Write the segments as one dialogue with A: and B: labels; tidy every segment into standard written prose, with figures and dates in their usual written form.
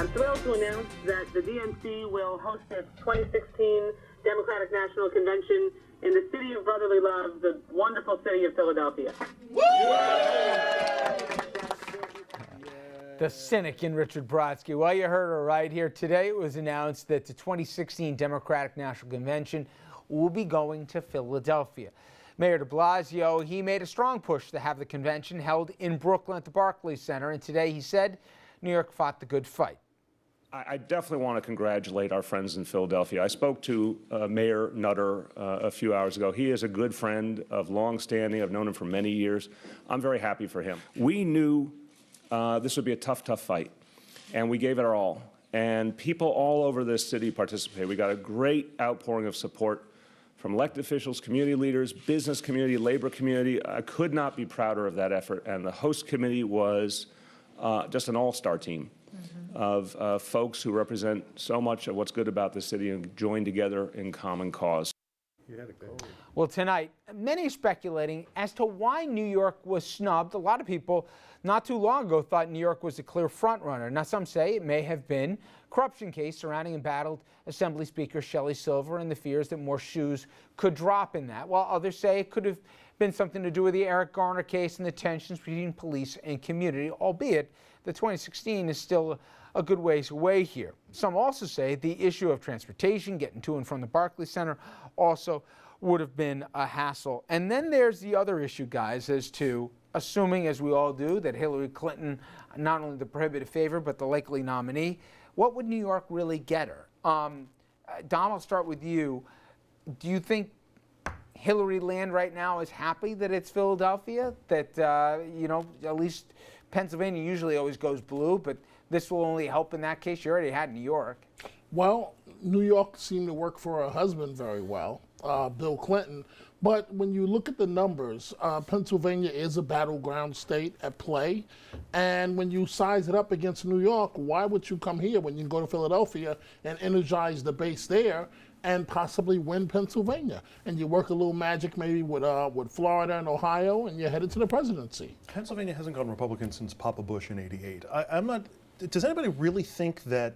A: I'm thrilled to announce that the DNC will host its 2016 Democratic National Convention in the city of brotherly love, the wonderful city of Philadelphia.
B: The cynic in Richard Brodsky. Well, you heard her right here. Today it was announced that the 2016 Democratic National Convention will be going to Philadelphia. Mayor de Blasio, he made a strong push to have the convention held in Brooklyn at the Barclays Center, and today he said New York fought the good fight.
C: I definitely want to congratulate our friends in Philadelphia. I spoke to Mayor Nutter a few hours ago. He is a good friend of long standing. I've known him for many years. I'm very happy for him. We knew this would be a tough fight, and we gave it our all. And people all over this city participated. We got a great outpouring of support from elected officials, community leaders, business community, labor community. I could not be prouder of that effort. And the host committee was just an all-star team of folks who represent so much of what's good about the city and join together in common cause.
B: Well, tonight, many are speculating as to why New York was snubbed. A lot of people not too long ago thought New York was a clear front runner. Now, some say it may have been corruption case surrounding embattled Assembly Speaker Shelley Silver and the fears that more shoes could drop in that, while others say it could have been something to do with the Eric Garner case and the tensions between police and community, albeit the 2016 is still a good ways away here. Some also say the issue of transportation, getting to and from the Barclays Center, also would have been a hassle. And then there's the other issue, guys, as to assuming, as we all do, that Hillary Clinton, not only the prohibitive favorite, but the likely nominee, what would New York really get her? Dom, I'll start with you. Do you think Hillary land right now is happy that it's Philadelphia? That, you know, at least Pennsylvania usually always goes blue, but this will only help in that case? You already had New York.
D: Well, New York seemed to work for her husband very well, Bill Clinton. But when you look at the numbers, Pennsylvania is a battleground state at play. And when you size it up against New York, why would you come here when you can go to Philadelphia and energize the base there and possibly win Pennsylvania? And you work a little magic maybe with Florida and Ohio, and you're headed to the presidency.
E: Pennsylvania hasn't gone Republican since Papa Bush in '88. I'm not. Does anybody really think that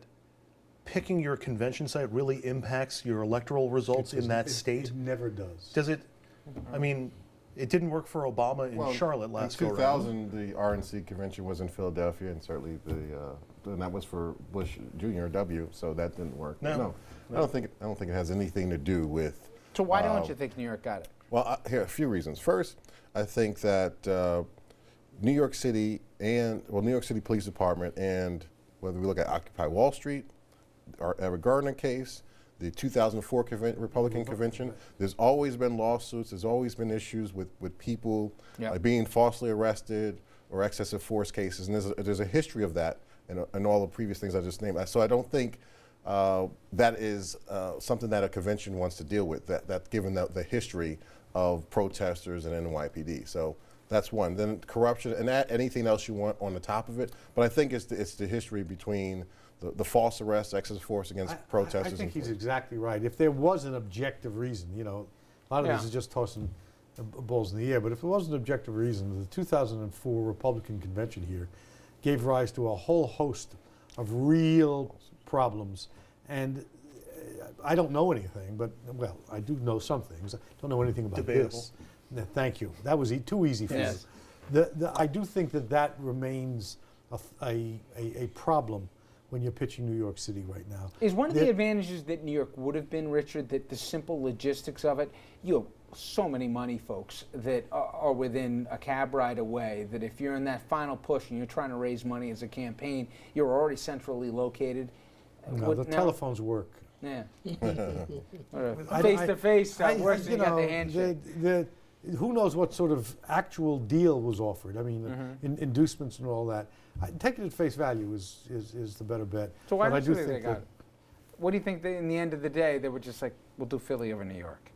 E: picking your convention site really impacts your electoral results in that state?
F: It never does.
E: Does it? I mean, it didn't work for Obama in Charlotte last go around.
G: In 2000, the RNC convention was in Philadelphia, and certainly and that was for Bush Jr. W. So that didn't work. No. I don't think it has anything to do with.
B: So why don't you think New York got it?
G: Well, here are a few reasons. First, I think that New York City New York City Police Department, and whether we look at Occupy Wall Street, our Eric Garner case, the 2004 Republican convention, there's always been lawsuits, there's always been issues with people being falsely arrested or excessive force cases, and there's a history of that in all the previous things I just named. So I don't think that is something that a convention wants to deal with, that given the history of protesters and NYPD. So that's one. Then corruption and anything else you want on the top of it. But I think it's the history between the false arrests, excessive force against protesters.
F: I think he's exactly right. If there was an objective reason, you know, a lot of this is just tossing balls in the air, but if there was an objective reason, the 2004 Republican convention here gave rise to a whole host of real problems. And I don't know anything, but, well, I do know some things. I don't know anything about this. No, thank you. That was too easy for you. I do think that remains a problem when you're pitching New York City right now.
B: Is one of the advantages that New York would have been, Richard, that the simple logistics of it, you have so many money folks that are within a cab ride away, that if you're in that final push and you're trying to raise money as a campaign, you're already centrally located.
F: No, the telephones work.
B: Yeah. Face-to-face works than you got the handshake.
F: Who knows what sort of actual deal was offered? I mean, inducements and all that. Taking it at face value is the better bet.
B: So why don't you think they got it? What do you think in the end of the day they were just like, we'll do Philly over New York?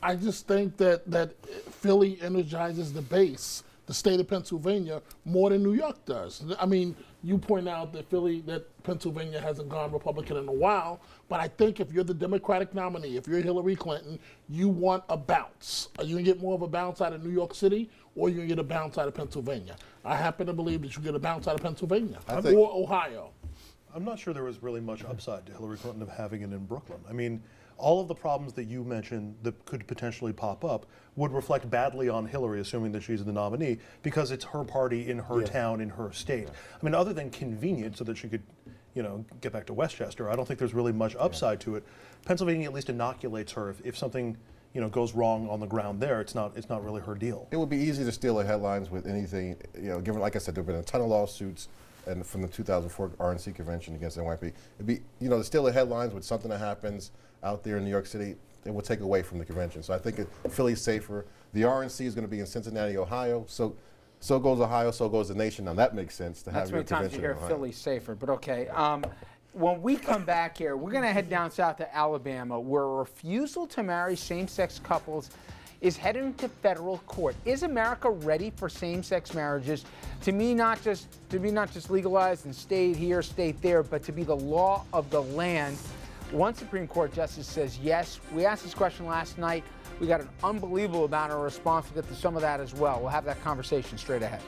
D: I just think that Philly energizes the base, the state of Pennsylvania, more than New York does. I mean, you point out that Pennsylvania hasn't gone Republican in a while, but I think if you're the Democratic nominee, if you're Hillary Clinton, you want a bounce. Are you going to get more of a bounce out of New York City, or are you going to get a bounce out of Pennsylvania? I happen to believe that you get a bounce out of Pennsylvania or Ohio.
E: I'm not sure there was really much upside to Hillary Clinton of having it in Brooklyn. I mean, all of the problems that you mentioned that could potentially pop up would reflect badly on Hillary, assuming that she's the nominee, because it's her party in her town, in her state. I mean, other than convenient so that she could, you know, get back to Westchester, I don't think there's really much upside to it. Pennsylvania at least inoculates her. If something, you know, goes wrong on the ground there, it's not really her deal.
G: It would be easy to steal the headlines with anything, you know, given, like I said, there have been a ton of lawsuits and from the 2004 RNC convention against NYP. It'd be, you know, to steal the headlines with something that happens out there in New York City, it will take away from the convention. So I think Philly's safer. The RNC is going to be in Cincinnati, Ohio. So goes Ohio, so goes the nation. Now that makes sense to have your convention.
B: That's many times you hear
G: in Ohio.
B: Philly's safer, but okay. When we come back here, we're going to head down south to Alabama, where a refusal to marry same-sex couples is heading to federal court. Is America ready for same-sex marriages to be not just legalized and stayed here, stayed there, but to be the law of the land? One Supreme Court justice says yes. We asked this question last night. We got an unbelievable amount of response. We'll get to some of that as well. We'll have that conversation straight ahead.